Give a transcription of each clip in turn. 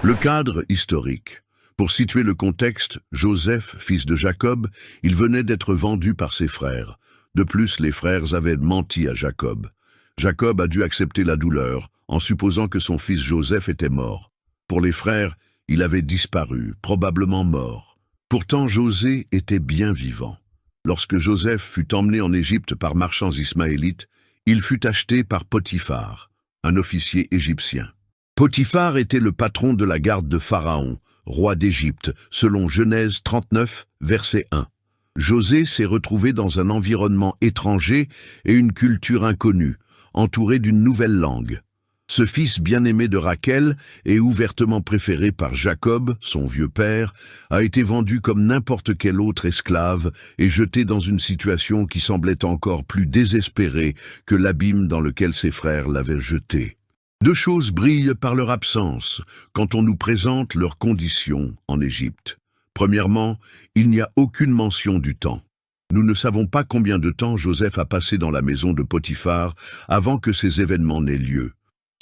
Le cadre historique. Pour situer le contexte, Joseph, fils de Jacob, il venait d'être vendu par ses frères. De plus, les frères avaient menti à Jacob. Jacob a dû accepter la douleur, en supposant que son fils Joseph était mort. Pour les frères, il avait disparu, probablement mort. Pourtant, José était bien vivant. Lorsque Joseph fut emmené en Égypte par marchands ismaélites, il fut acheté par Potiphar, un officier égyptien. Potiphar était le patron de la garde de Pharaon, roi d'Égypte, selon Genèse 39, verset 1. José s'est retrouvé dans un environnement étranger et une culture inconnue, entouré d'une nouvelle langue. Ce fils bien-aimé de Rachel et ouvertement préféré par Jacob, son vieux père, a été vendu comme n'importe quel autre esclave et jeté dans une situation qui semblait encore plus désespérée que l'abîme dans lequel ses frères l'avaient jeté. Deux choses brillent par leur absence quand on nous présente leurs conditions en Égypte. Premièrement, il n'y a aucune mention du temps. Nous ne savons pas combien de temps Joseph a passé dans la maison de Potiphar avant que ces événements n'aient lieu.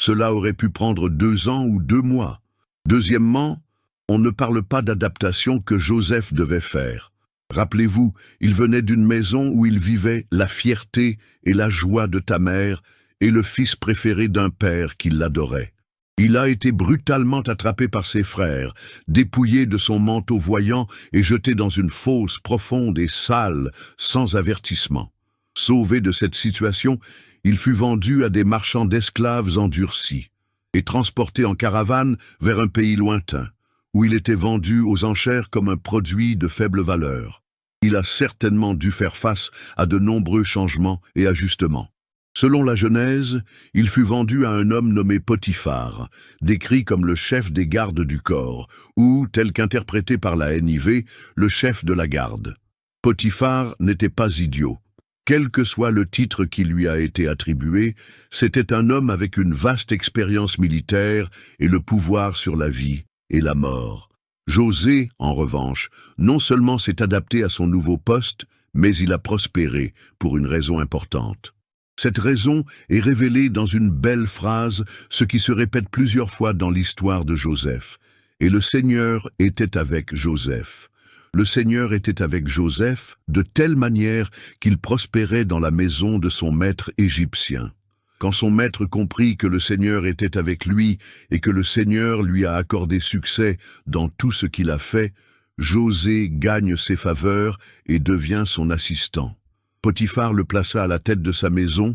Cela aurait pu prendre 2 ans ou 2 mois. Deuxièmement, on ne parle pas d'adaptation que Joseph devait faire. Rappelez-vous, il venait d'une maison où il vivait la fierté et la joie de ta mère et le fils préféré d'un père qui l'adorait. Il a été brutalement attrapé par ses frères, dépouillé de son manteau voyant et jeté dans une fosse profonde et sale, sans avertissement. Sauvé de cette situation, il fut vendu à des marchands d'esclaves endurcis et transporté en caravane vers un pays lointain, où il était vendu aux enchères comme un produit de faible valeur. Il a certainement dû faire face à de nombreux changements et ajustements. Selon la Genèse, il fut vendu à un homme nommé Potiphar, décrit comme le chef des gardes du corps, ou, tel qu'interprété par la NIV, le chef de la garde. Potiphar n'était pas idiot. Quel que soit le titre qui lui a été attribué, c'était un homme avec une vaste expérience militaire et le pouvoir sur la vie et la mort. José, en revanche, non seulement s'est adapté à son nouveau poste, mais il a prospéré pour une raison importante. Cette raison est révélée dans une belle phrase, ce qui se répète plusieurs fois dans l'histoire de Joseph. Et le Seigneur était avec Joseph. Le Seigneur était avec Joseph de telle manière qu'il prospérait dans la maison de son maître égyptien. Quand son maître comprit que le Seigneur était avec lui et que le Seigneur lui a accordé succès dans tout ce qu'il a fait, José gagne ses faveurs et devient son assistant. Potiphar le plaça à la tête de sa maison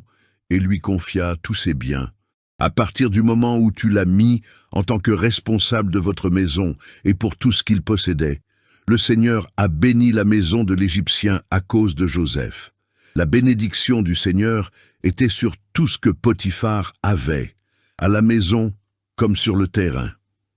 et lui confia tous ses biens. À partir du moment où tu l'as mis en tant que responsable de votre maison et pour tout ce qu'il possédait, le Seigneur a béni la maison de l'Égyptien à cause de Joseph. La bénédiction du Seigneur était sur tout ce que Potiphar avait, à la maison comme sur le terrain.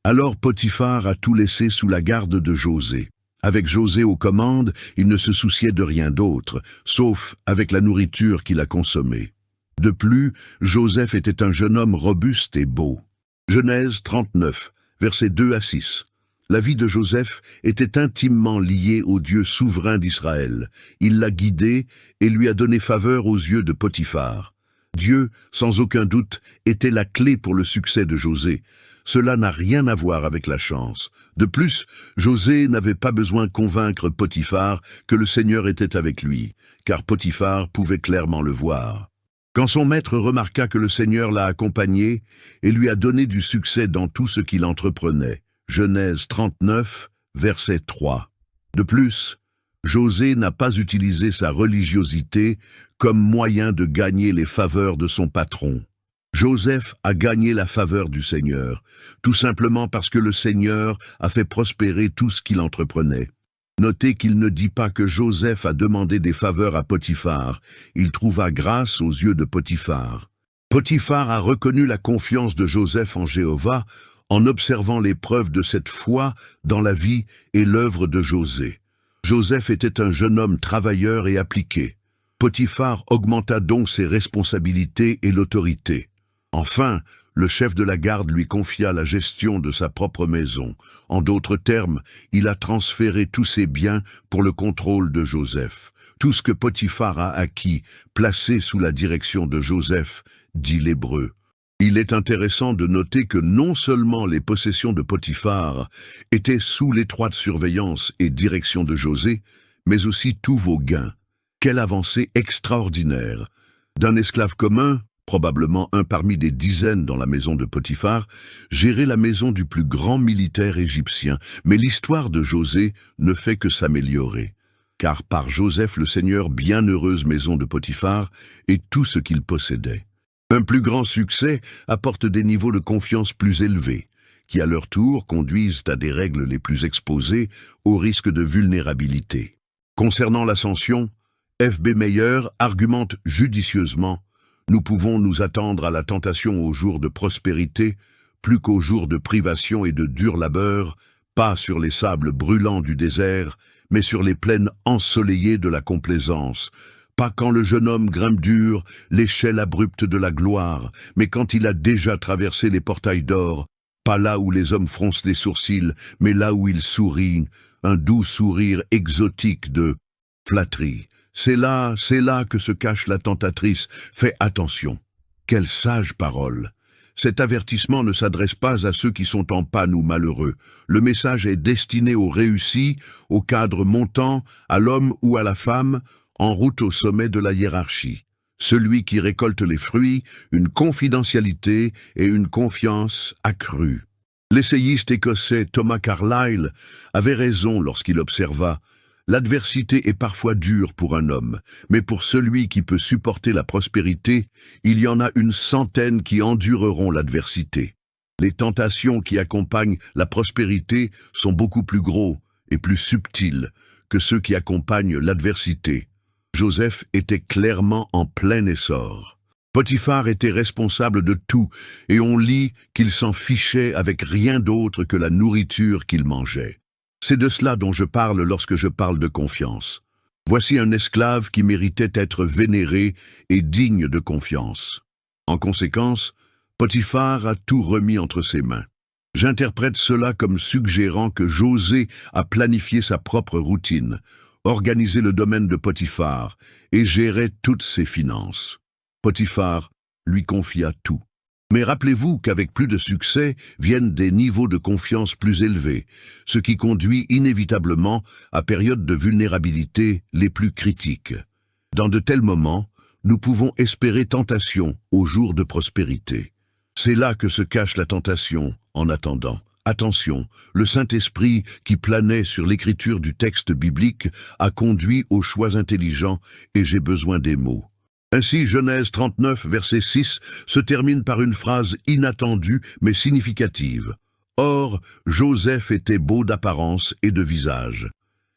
Alors Potiphar a tout laissé sous la garde de José. Avec José aux commandes, il ne se souciait de rien d'autre, sauf avec la nourriture qu'il a consommée. De plus, Joseph était un jeune homme robuste et beau. Genèse 39, versets 2 à 6. La vie de Joseph était intimement liée au Dieu souverain d'Israël. Il l'a guidé et lui a donné faveur aux yeux de Potiphar. Dieu, sans aucun doute, était la clé pour le succès de José. Cela n'a rien à voir avec la chance. De plus, José n'avait pas besoin de convaincre Potiphar que le Seigneur était avec lui, car Potiphar pouvait clairement le voir. Quand son maître remarqua que le Seigneur l'a accompagné et lui a donné du succès dans tout ce qu'il entreprenait, Genèse 39, verset 3. De plus, José n'a pas utilisé sa religiosité comme moyen de gagner les faveurs de son patron. Joseph a gagné la faveur du Seigneur, tout simplement parce que le Seigneur a fait prospérer tout ce qu'il entreprenait. Notez qu'il ne dit pas que Joseph a demandé des faveurs à Potiphar, il trouva grâce aux yeux de Potiphar. Potiphar a reconnu la confiance de Joseph en Jéhovah en observant les preuves de cette foi dans la vie et l'œuvre de José. Joseph était un jeune homme travailleur et appliqué. Potiphar augmenta donc ses responsabilités et l'autorité. Enfin, le chef de la garde lui confia la gestion de sa propre maison. En d'autres termes, il a transféré tous ses biens pour le contrôle de Joseph. Tout ce que Potiphar a acquis, placé sous la direction de Joseph, dit l'Hébreu. Il est intéressant de noter que non seulement les possessions de Potiphar étaient sous l'étroite surveillance et direction de José, mais aussi tous vos gains. Quelle avancée extraordinaire! D'un esclave commun, probablement un parmi des dizaines dans la maison de Potiphar, gérait la maison du plus grand militaire égyptien. Mais l'histoire de José ne fait que s'améliorer. Car par Joseph le Seigneur, bienheureuse maison de Potiphar, et tout ce qu'il possédait. Un plus grand succès apporte des niveaux de confiance plus élevés, qui à leur tour conduisent à des règles les plus exposées au risque de vulnérabilité. Concernant l'ascension, F.B. Meyer argumente judicieusement: nous pouvons nous attendre à la tentation aux jours de prospérité, plus qu'aux jours de privation et de dur labeur, pas sur les sables brûlants du désert, mais sur les plaines ensoleillées de la complaisance. Pas quand le jeune homme grimpe dur l'échelle abrupte de la gloire, mais quand il a déjà traversé les portails d'or, pas là où les hommes froncent les sourcils, mais là où ils sourient, un doux sourire exotique de flatterie. C'est là que se cache la tentatrice. Fais attention. Quelle sage parole! Cet avertissement ne s'adresse pas à ceux qui sont en panne ou malheureux. Le message est destiné aux réussis, aux cadres montants, à l'homme ou à la femme, en route au sommet de la hiérarchie. Celui qui récolte les fruits, une confidentialité et une confiance accrue. L'essayiste écossais Thomas Carlyle avait raison lorsqu'il observa: l'adversité est parfois dure pour un homme, mais pour celui qui peut supporter la prospérité, il y en a 100 qui endureront l'adversité. Les tentations qui accompagnent la prospérité sont beaucoup plus gros et plus subtils que ceux qui accompagnent l'adversité. Joseph était clairement en plein essor. Potiphar était responsable de tout, et on lit qu'il s'en fichait avec rien d'autre que la nourriture qu'il mangeait. C'est de cela dont je parle lorsque je parle de confiance. Voici un esclave qui méritait d'être vénéré et digne de confiance. En conséquence, Potiphar a tout remis entre ses mains. J'interprète cela comme suggérant que José a planifié sa propre routine, organisé le domaine de Potiphar et gérait toutes ses finances. Potiphar lui confia tout. Mais rappelez-vous qu'avec plus de succès viennent des niveaux de confiance plus élevés, ce qui conduit inévitablement à périodes de vulnérabilité les plus critiques. Dans de tels moments, nous pouvons espérer tentation aux jours de prospérité. C'est là que se cache la tentation en attendant. Attention, le Saint-Esprit qui planait sur l'écriture du texte biblique a conduit aux choix intelligents et j'ai besoin des mots. Ainsi, Genèse 39, verset 6, se termine par une phrase inattendue mais significative. Or, Joseph était beau d'apparence et de visage.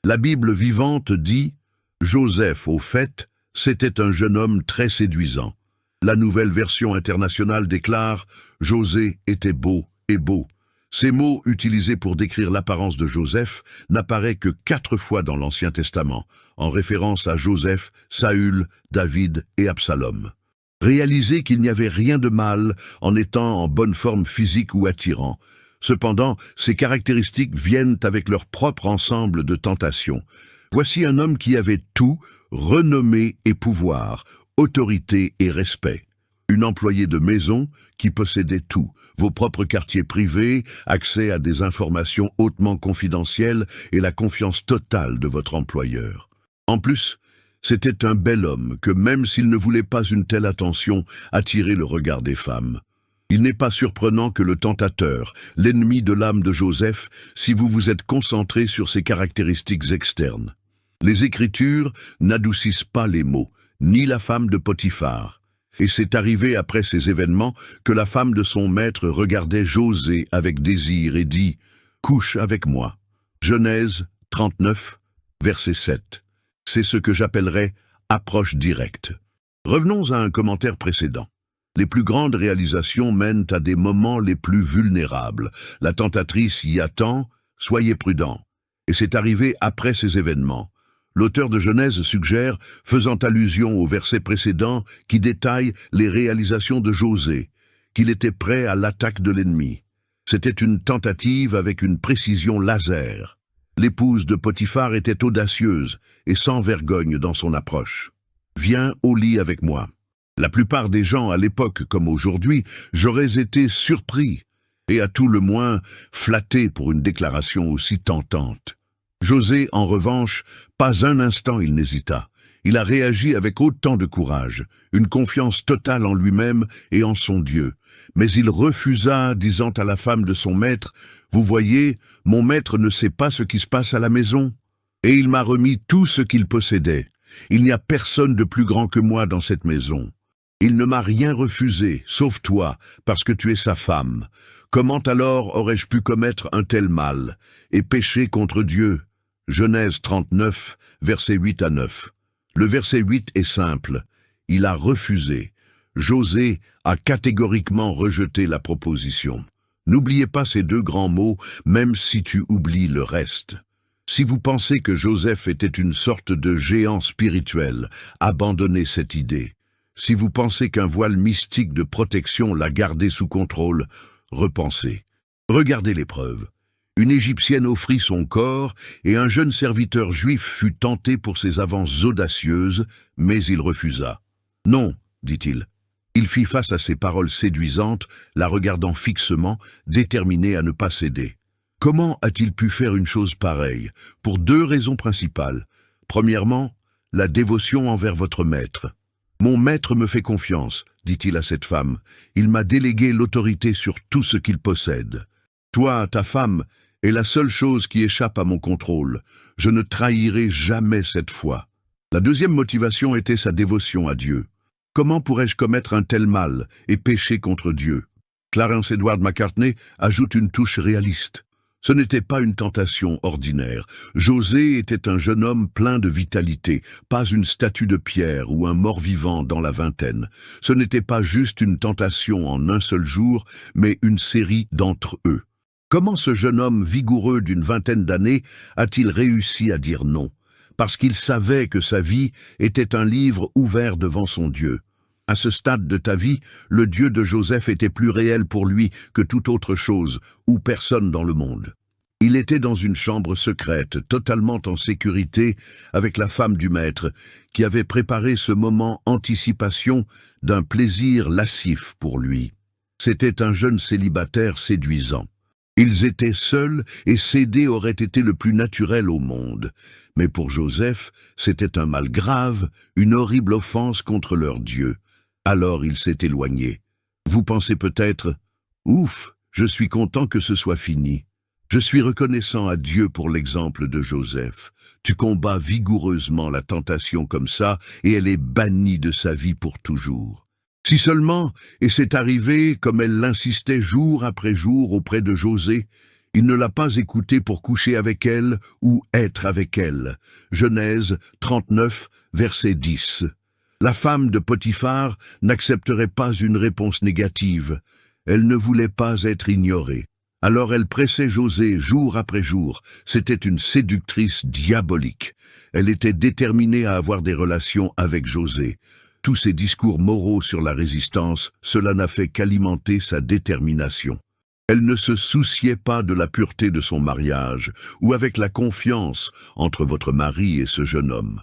La Bible vivante dit « Joseph, au fait, c'était un jeune homme très séduisant ». La nouvelle version internationale déclare « José était beau et beau ». Ces mots utilisés pour décrire l'apparence de Joseph n'apparaissent que 4 fois dans l'Ancien Testament, en référence à Joseph, Saül, David et Absalom. Réalisez qu'il n'y avait rien de mal en étant en bonne forme physique ou attirant. Cependant, ces caractéristiques viennent avec leur propre ensemble de tentations. Voici un homme qui avait tout, renommée et pouvoir, autorité et respect. Une employée de maison qui possédait tout, vos propres quartiers privés, accès à des informations hautement confidentielles et la confiance totale de votre employeur. En plus, c'était un bel homme que, même s'il ne voulait pas une telle attention, attirait le regard des femmes. Il n'est pas surprenant que le tentateur, l'ennemi de l'âme de Joseph, si vous vous êtes concentré sur ses caractéristiques externes. Les Écritures n'adoucissent pas les mots, ni la femme de Potiphar. Et c'est arrivé après ces événements que la femme de son maître regardait José avec désir et dit « Couche avec moi ». Genèse 39, verset 7. C'est ce que j'appellerais approche directe. Revenons à un commentaire précédent. Les plus grandes réalisations mènent à des moments les plus vulnérables. La tentatrice y attend, soyez prudents. Et c'est arrivé après ces événements. L'auteur de Genèse suggère, faisant allusion au verset précédent qui détaille les réalisations de José, qu'il était prêt à l'attaque de l'ennemi. C'était une tentative avec une précision laser. L'épouse de Potiphar était audacieuse et sans vergogne dans son approche. « Viens au lit avec moi ». La plupart des gens à l'époque comme aujourd'hui, j'aurais été surpris et à tout le moins flatté pour une déclaration aussi tentante. José, en revanche, pas un instant il n'hésita. Il a réagi avec autant de courage, une confiance totale en lui-même et en son Dieu. Mais il refusa, disant à la femme de son maître, « Vous voyez, mon maître ne sait pas ce qui se passe à la maison, et il m'a remis tout ce qu'il possédait. Il n'y a personne de plus grand que moi dans cette maison. Il ne m'a rien refusé, sauf toi, parce que tu es sa femme. Comment alors aurais-je pu commettre un tel mal et pécher contre Dieu ?» Genèse 39, versets 8 à 9. Le verset 8 est simple. Il a refusé. José a catégoriquement rejeté la proposition. N'oubliez pas ces deux grands mots, même si tu oublies le reste. Si vous pensez que Joseph était une sorte de géant spirituel, abandonnez cette idée. Si vous pensez qu'un voile mystique de protection l'a gardé sous contrôle, repensez. Regardez les preuves. Une Égyptienne offrit son corps et un jeune serviteur juif fut tenté pour ses avances audacieuses, mais il refusa. « Non, dit-il. » Il fit face à ces paroles séduisantes, la regardant fixement, déterminé à ne pas céder. Comment a-t-il pu faire une chose pareille? Pour deux raisons principales. Premièrement, la dévotion envers votre maître. « Mon maître me fait confiance, dit-il à cette femme. Il m'a délégué l'autorité sur tout ce qu'il possède. Toi, ta femme, est la seule chose qui échappe à mon contrôle. Je ne trahirai jamais cette foi. » La deuxième motivation était sa dévotion à Dieu. Comment pourrais-je commettre un tel mal et pécher contre Dieu? Clarence Edward McCartney ajoute une touche réaliste. Ce n'était pas une tentation ordinaire. José était un jeune homme plein de vitalité, pas une statue de pierre ou un mort-vivant dans la vingtaine. Ce n'était pas juste une tentation en un seul jour, mais une série d'entre eux. Comment ce jeune homme vigoureux d'une vingtaine d'années a-t-il réussi à dire non? Parce qu'il savait que sa vie était un livre ouvert devant son Dieu. À ce stade de ta vie, le Dieu de Joseph était plus réel pour lui que toute autre chose, ou personne dans le monde. Il était dans une chambre secrète, totalement en sécurité, avec la femme du maître, qui avait préparé ce moment anticipation d'un plaisir lascif pour lui. C'était un jeune célibataire séduisant. Ils étaient seuls et céder aurait été le plus naturel au monde. Mais pour Joseph, c'était un mal grave, une horrible offense contre leur Dieu. Alors il s'est éloigné. Vous pensez peut-être « Ouf, je suis content que ce soit fini. Je suis reconnaissant à Dieu pour l'exemple de Joseph. Tu combats vigoureusement la tentation comme ça et elle est bannie de sa vie pour toujours. » Si seulement, et c'est arrivé comme elle l'insistait jour après jour auprès de José, il ne l'a pas écoutée pour coucher avec elle ou être avec elle. Genèse 39, verset 10. La femme de Potiphar n'accepterait pas une réponse négative. Elle ne voulait pas être ignorée. Alors elle pressait José jour après jour. C'était une séductrice diabolique. Elle était déterminée à avoir des relations avec José. Tous ces discours moraux sur la résistance, cela n'a fait qu'alimenter sa détermination. Elle ne se souciait pas de la pureté de son mariage ou avec la confiance entre votre mari et ce jeune homme.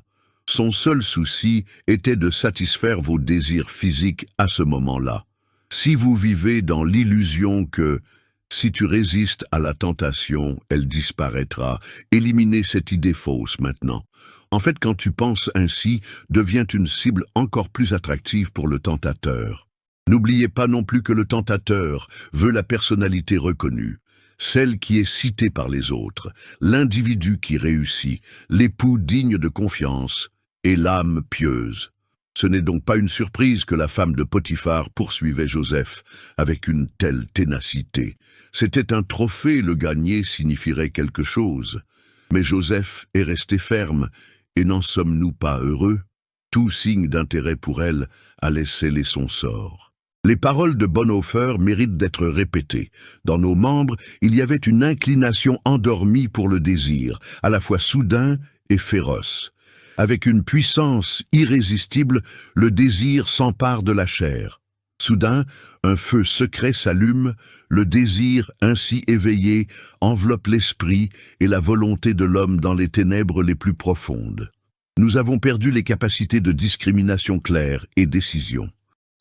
Son seul souci était de satisfaire vos désirs physiques à ce moment-là. Si vous vivez dans l'illusion que, si tu résistes à la tentation, elle disparaîtra, éliminez cette idée fausse maintenant. En fait, quand tu penses ainsi, devient une cible encore plus attractive pour le tentateur. N'oubliez pas non plus que le tentateur veut la personnalité reconnue, celle qui est citée par les autres, l'individu qui réussit, l'époux digne de confiance et l'âme pieuse. Ce n'est donc pas une surprise que la femme de Potiphar poursuivait Joseph avec une telle ténacité. C'était un trophée, le gagner signifierait quelque chose. Mais Joseph est resté ferme, et n'en sommes-nous pas heureux? Tout signe d'intérêt pour elle allait sceller son sort. Les paroles de Bonhoeffer méritent d'être répétées. Dans nos membres, il y avait une inclination endormie pour le désir, à la fois soudain et féroce. Avec une puissance irrésistible, le désir s'empare de la chair. Soudain, un feu secret s'allume, le désir ainsi éveillé enveloppe l'esprit et la volonté de l'homme dans les ténèbres les plus profondes. Nous avons perdu les capacités de discrimination claire et décision.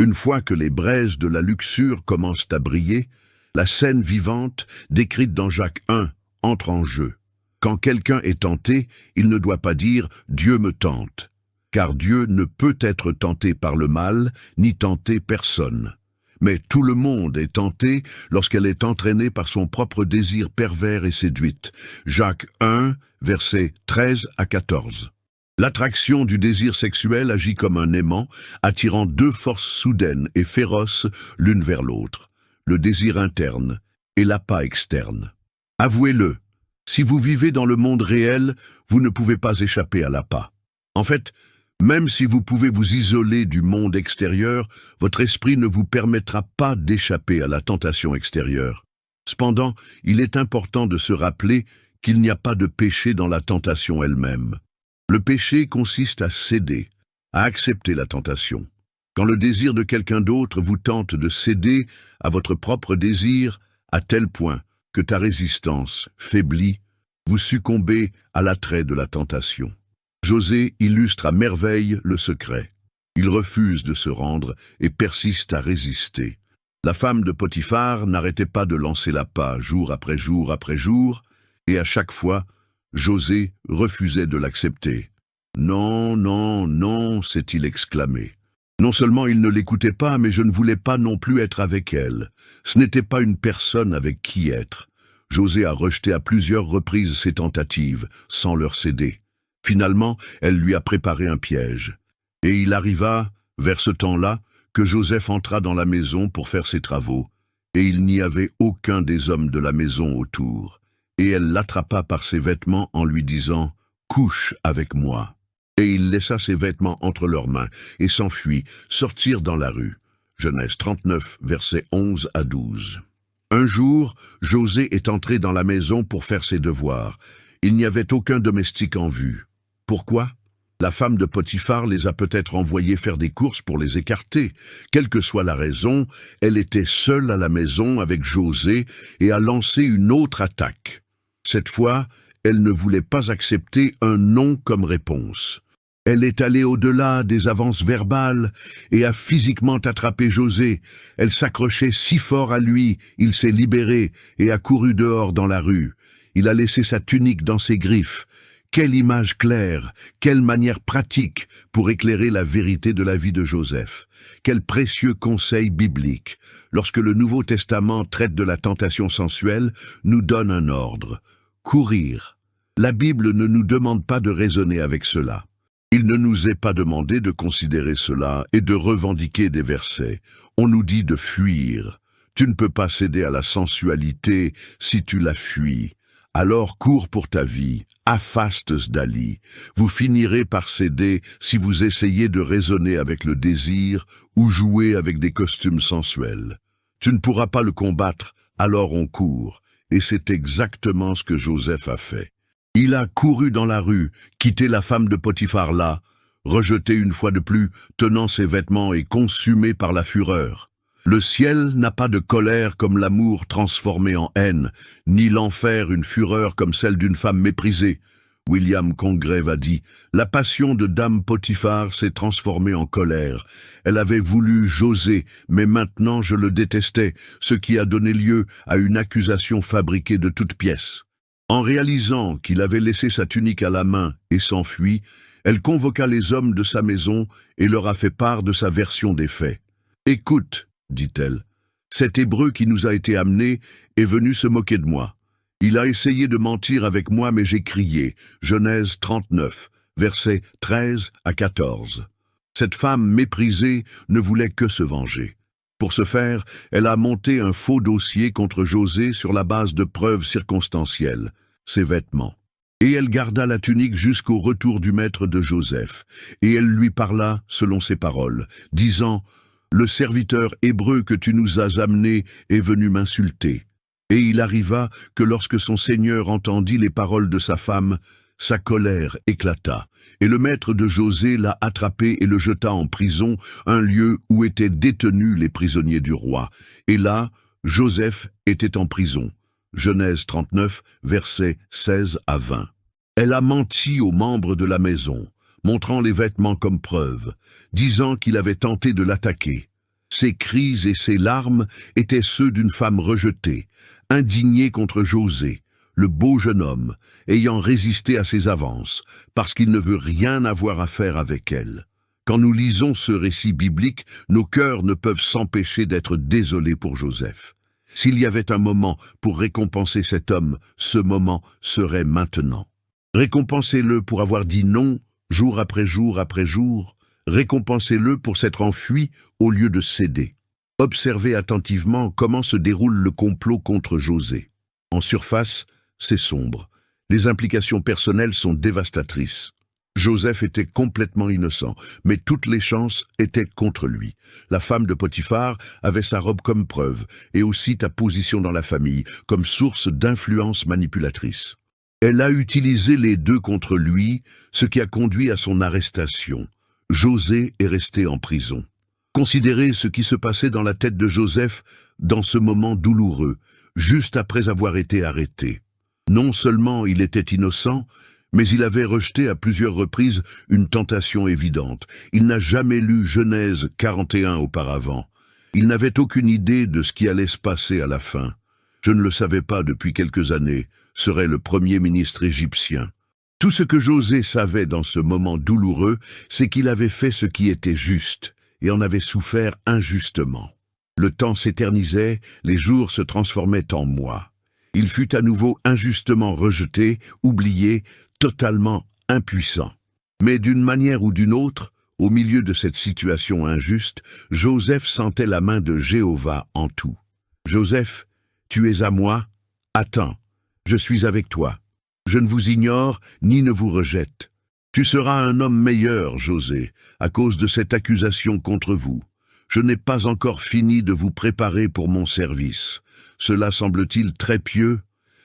Une fois que les braises de la luxure commencent à briller, la scène vivante, décrite dans Jacques 1, entre en jeu. Quand quelqu'un est tenté, il ne doit pas dire « Dieu me tente », car Dieu ne peut être tenté par le mal, ni tenter personne. Mais tout le monde est tenté lorsqu'elle est entraînée par son propre désir pervers et séduite. Jacques 1, versets 13 à 14. L'attraction du désir sexuel agit comme un aimant, attirant deux forces soudaines et féroces l'une vers l'autre, le désir interne et l'appât externe. Avouez-le, si vous vivez dans le monde réel, vous ne pouvez pas échapper à l'appât. En fait, même si vous pouvez vous isoler du monde extérieur, votre esprit ne vous permettra pas d'échapper à la tentation extérieure. Cependant, il est important de se rappeler qu'il n'y a pas de péché dans la tentation elle-même. Le péché consiste à céder, à accepter la tentation. Quand le désir de quelqu'un d'autre vous tente de céder à votre propre désir, à tel point que ta résistance faiblit, vous succombez à l'attrait de la tentation. José illustre à merveille le secret. Il refuse de se rendre et persiste à résister. La femme de Potiphar n'arrêtait pas de lancer l'appât jour après jour après jour, et à chaque fois, José refusait de l'accepter. « Non, non, non » s'est-il exclamé. Non seulement il ne l'écoutait pas, mais je ne voulais pas non plus être avec elle. Ce n'était pas une personne avec qui être. José a rejeté à plusieurs reprises ses tentatives, sans leur céder. Finalement, elle lui a préparé un piège. Et il arriva, vers ce temps-là, que Joseph entra dans la maison pour faire ses travaux, et il n'y avait aucun des hommes de la maison autour. Et elle l'attrapa par ses vêtements en lui disant « Couche avec moi ». Et il laissa ses vêtements entre leurs mains et s'enfuit, sortir dans la rue. Genèse 39, versets 11 à 12. Un jour, José est entré dans la maison pour faire ses devoirs. Il n'y avait aucun domestique en vue. Pourquoi ? La femme de Potiphar les a peut-être envoyés faire des courses pour les écarter. Quelle que soit la raison, elle était seule à la maison avec José et a lancé une autre attaque. Cette fois, elle ne voulait pas accepter un non comme réponse. Elle est allée au-delà des avances verbales et a physiquement attrapé José. Elle s'accrochait si fort à lui, il s'est libéré et a couru dehors dans la rue. Il a laissé sa tunique dans ses griffes. Quelle image claire, quelle manière pratique pour éclairer la vérité de la vie de Joseph. Quel précieux conseil biblique. Lorsque le Nouveau Testament traite de la tentation sensuelle, nous donne un ordre. Courir. La Bible ne nous demande pas de raisonner avec cela. Il ne nous est pas demandé de considérer cela et de revendiquer des versets. On nous dit de fuir. Tu ne peux pas céder à la sensualité si tu la fuis. Alors cours pour ta vie, afastes d'Ali. Vous finirez par céder si vous essayez de raisonner avec le désir ou jouer avec des costumes sensuels. Tu ne pourras pas le combattre, alors on court. Et c'est exactement ce que Joseph a fait. Il a couru dans la rue, quitté la femme de Potiphar là, rejeté une fois de plus, tenant ses vêtements et consumé par la fureur. Le ciel n'a pas de colère comme l'amour transformé en haine, ni l'enfer une fureur comme celle d'une femme méprisée. William Congreve a dit « La passion de Dame Potiphar s'est transformée en colère. Elle avait voulu José, mais maintenant je le détestais, ce qui a donné lieu à une accusation fabriquée de toutes pièces. » En réalisant qu'il avait laissé sa tunique à la main et s'enfuit, elle convoqua les hommes de sa maison et leur a fait part de sa version des faits. « Écoute, dit-elle, cet Hébreu qui nous a été amené est venu se moquer de moi. Il a essayé de mentir avec moi, mais j'ai crié. » Genèse 39, versets 13 à 14. Cette femme méprisée ne voulait que se venger. Pour ce faire, elle a monté un faux dossier contre José sur la base de preuves circonstancielles, ses vêtements. Et elle garda la tunique jusqu'au retour du maître de Joseph, et elle lui parla selon ses paroles, disant « Le serviteur hébreu que tu nous as amené est venu m'insulter. » Et il arriva que lorsque son seigneur entendit les paroles de sa femme, sa colère éclata, et le maître de José l'a attrapé et le jeta en prison, un lieu où étaient détenus les prisonniers du roi. Et là, Joseph était en prison. Genèse 39, versets 16 à 20. Elle a menti aux membres de la maison, montrant les vêtements comme preuve, disant qu'il avait tenté de l'attaquer. Ses cris et ses larmes étaient ceux d'une femme rejetée, indignée contre José, le beau jeune homme, ayant résisté à ses avances, parce qu'il ne veut rien avoir à faire avec elle. Quand nous lisons ce récit biblique, nos cœurs ne peuvent s'empêcher d'être désolés pour Joseph. S'il y avait un moment pour récompenser cet homme, ce moment serait maintenant. Récompensez-le pour avoir dit non, jour après jour après jour. Récompensez-le pour s'être enfui au lieu de céder. Observez attentivement comment se déroule le complot contre José. En surface, c'est sombre. Les implications personnelles sont dévastatrices. Joseph était complètement innocent, mais toutes les chances étaient contre lui. La femme de Potiphar avait sa robe comme preuve, et aussi ta position dans la famille, comme source d'influence manipulatrice. Elle a utilisé les deux contre lui, ce qui a conduit à son arrestation. José est resté en prison. Considérez ce qui se passait dans la tête de Joseph dans ce moment douloureux, juste après avoir été arrêté. Non seulement il était innocent, mais il avait rejeté à plusieurs reprises une tentation évidente. Il n'a jamais lu Genèse 41 auparavant. Il n'avait aucune idée de ce qui allait se passer à la fin. Je ne le savais pas depuis quelques années, serait le premier ministre égyptien. Tout ce que José savait dans ce moment douloureux, c'est qu'il avait fait ce qui était juste, et en avait souffert injustement. Le temps s'éternisait, les jours se transformaient en mois. Il fut à nouveau injustement rejeté, oublié, totalement impuissant. Mais d'une manière ou d'une autre, au milieu de cette situation injuste, Joseph sentait la main de Jéhovah en tout. « Joseph, tu es à moi? Attends, je suis avec toi. Je ne vous ignore ni ne vous rejette. Tu seras un homme meilleur, José, à cause de cette accusation contre vous. Je n'ai pas encore fini de vous préparer pour mon service. Cela semble-t-il très pieux?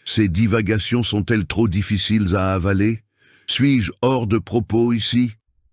Ces divagations sont-elles trop difficiles à avaler? Suis-je hors de propos ici?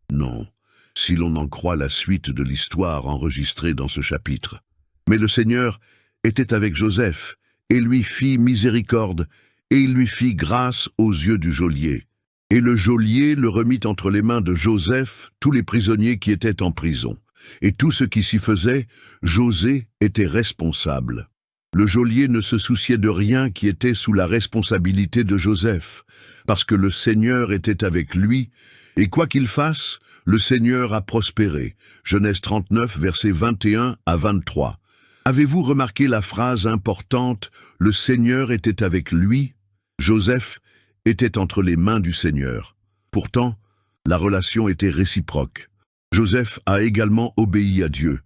Non, si l'on en croit la suite de l'histoire enregistrée dans ce chapitre. Mais le Seigneur était avec Joseph, et lui fit miséricorde, et il lui fit grâce aux yeux du geôlier. Et le geôlier le remit entre les mains de Joseph tous les prisonniers qui étaient en prison. Et tout ce qui s'y faisait, José était responsable. Le geôlier ne se souciait de rien qui était sous la responsabilité de Joseph, parce que le Seigneur était avec lui, et quoi qu'il fasse, le Seigneur a prospéré. Genèse 39, versets 21 à 23. Avez-vous remarqué la phrase importante « Le Seigneur était avec lui » ? Joseph était entre les mains du Seigneur. Pourtant, la relation était réciproque. Joseph a également obéi à Dieu.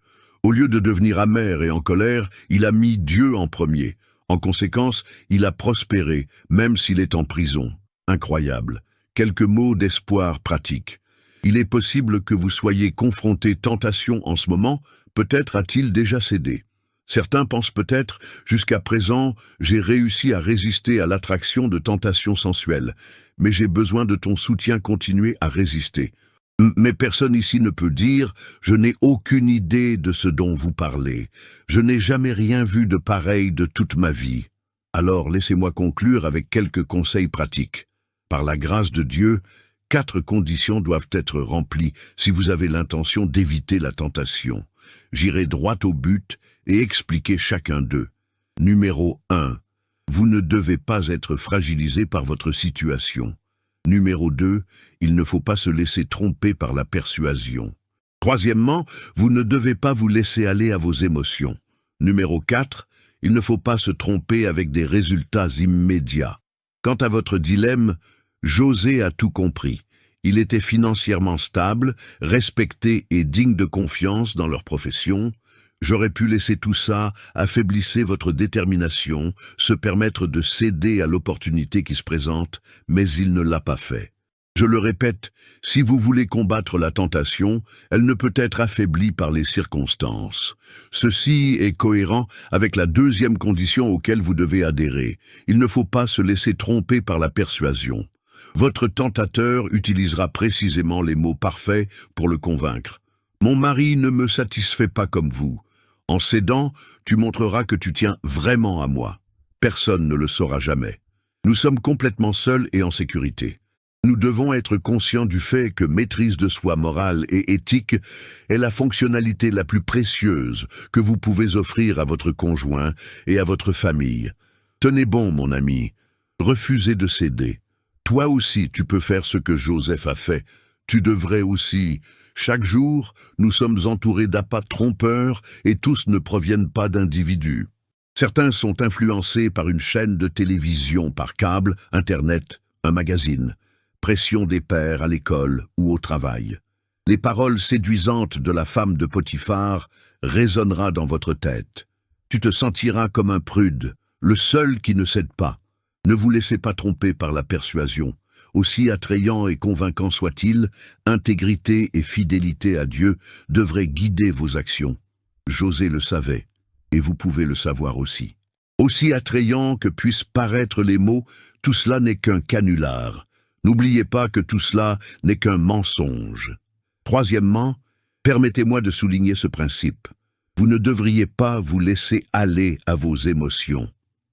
Au lieu de devenir amer et en colère, il a mis Dieu en premier. En conséquence, il a prospéré, même s'il est en prison. Incroyable. Quelques mots d'espoir pratique. Il est possible que vous soyez confronté tentation en ce moment, peut-être a-t-il déjà cédé. Certains pensent peut-être, jusqu'à présent, j'ai réussi à résister à l'attraction de tentations sensuelles, mais j'ai besoin de ton soutien continué à résister. Mais personne ici ne peut dire « Je n'ai aucune idée de ce dont vous parlez. Je n'ai jamais rien vu de pareil de toute ma vie. » Alors laissez-moi conclure avec quelques conseils pratiques. Par la grâce de Dieu, 4 conditions doivent être remplies si vous avez l'intention d'éviter la tentation. J'irai droit au but et expliquer chacun d'eux. Numéro 1. Vous ne devez pas être fragilisé par votre situation. Numéro 2, il ne faut pas se laisser tromper par la persuasion. Troisièmement, vous ne devez pas vous laisser aller à vos émotions. Numéro 4, il ne faut pas se tromper avec des résultats immédiats. Quant à votre dilemme, José a tout compris. Il était financièrement stable, respecté et digne de confiance dans leur profession. J'aurais pu laisser tout ça, affaiblissez votre détermination, se permettre de céder à l'opportunité qui se présente, mais il ne l'a pas fait. Je le répète, si vous voulez combattre la tentation, elle ne peut être affaiblie par les circonstances. Ceci est cohérent avec la deuxième condition auquel vous devez adhérer. Il ne faut pas se laisser tromper par la persuasion. Votre tentateur utilisera précisément les mots parfaits pour le convaincre. « Mon mari ne me satisfait pas comme vous. En cédant, tu montreras que tu tiens vraiment à moi. Personne ne le saura jamais. Nous sommes complètement seuls et en sécurité. » Nous devons être conscients du fait que maîtrise de soi morale et éthique est la fonctionnalité la plus précieuse que vous pouvez offrir à votre conjoint et à votre famille. Tenez bon, mon ami, refusez de céder. Toi aussi, tu peux faire ce que Joseph a fait. Tu devrais aussi. Chaque jour, nous sommes entourés d'appâts trompeurs et tous ne proviennent pas d'individus. Certains sont influencés par une chaîne de télévision, par câble, Internet, un magazine. Pression des pairs à l'école ou au travail. Les paroles séduisantes de la femme de Potiphar résonnera dans votre tête. Tu te sentiras comme un prude, le seul qui ne cède pas. Ne vous laissez pas tromper par la persuasion. Aussi attrayant et convaincant soit-il, intégrité et fidélité à Dieu devraient guider vos actions. José le savait, et vous pouvez le savoir aussi. Aussi attrayant que puissent paraître les mots, tout cela n'est qu'un canular. N'oubliez pas que tout cela n'est qu'un mensonge. Troisièmement, permettez-moi de souligner ce principe. Vous ne devriez pas vous laisser aller à vos émotions.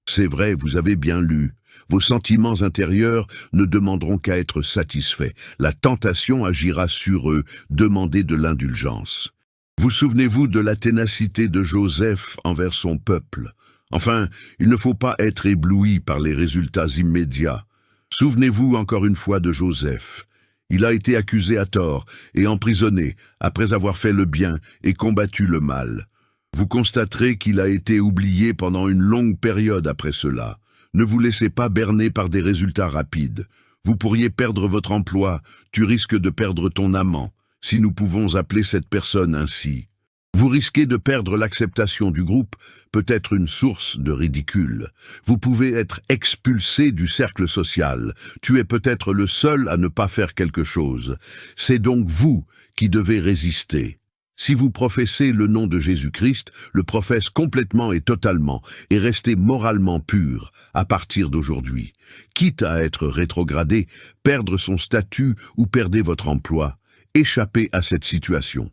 C'est vrai, vous avez bien lu. Vos sentiments intérieurs ne demanderont qu'à être satisfaits. La tentation agira sur eux, demandez de l'indulgence. Vous souvenez-vous de la ténacité de Joseph envers son peuple? Enfin, il ne faut pas être ébloui par les résultats immédiats. Souvenez-vous encore une fois de Joseph. Il a été accusé à tort et emprisonné après avoir fait le bien et combattu le mal. Vous constaterez qu'il a été oublié pendant une longue période après cela. Ne vous laissez pas berner par des résultats rapides. Vous pourriez perdre votre emploi, tu risques de perdre ton amant, si nous pouvons appeler cette personne ainsi. Vous risquez de perdre l'acceptation du groupe, peut-être une source de ridicule. Vous pouvez être expulsé du cercle social. Tu es peut-être le seul à ne pas faire quelque chose. C'est donc vous qui devez résister. Si vous professez le nom de Jésus-Christ, le professe complètement et totalement, et restez moralement pur à partir d'aujourd'hui. Quitte à être rétrogradé, perdre son statut ou perdre votre emploi, échappez à cette situation.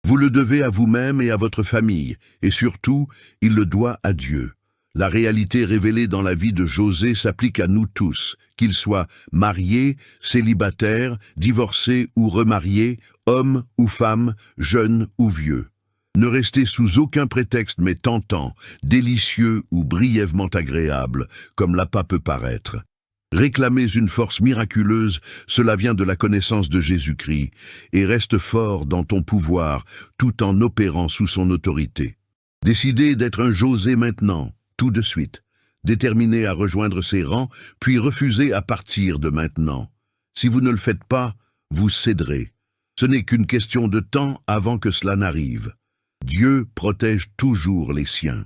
Vous le devez à vous-même et à votre famille, et surtout, il le doit à Dieu. La réalité révélée dans la vie de José s'applique à nous tous, qu'ils soient mariés, célibataires, divorcés ou remariés, hommes ou femmes, jeunes ou vieux. Ne restez sous aucun prétexte mais tentant, délicieux ou brièvement agréable, comme l'appât peut paraître. Réclamez une force miraculeuse, cela vient de la connaissance de Jésus-Christ, et reste fort dans ton pouvoir, tout en opérant sous son autorité. Décidez d'être un José maintenant, tout de suite, déterminé à rejoindre ses rangs, puis refusez à partir de maintenant. Si vous ne le faites pas, vous céderez. Ce n'est qu'une question de temps avant que cela n'arrive. Dieu protège toujours les siens.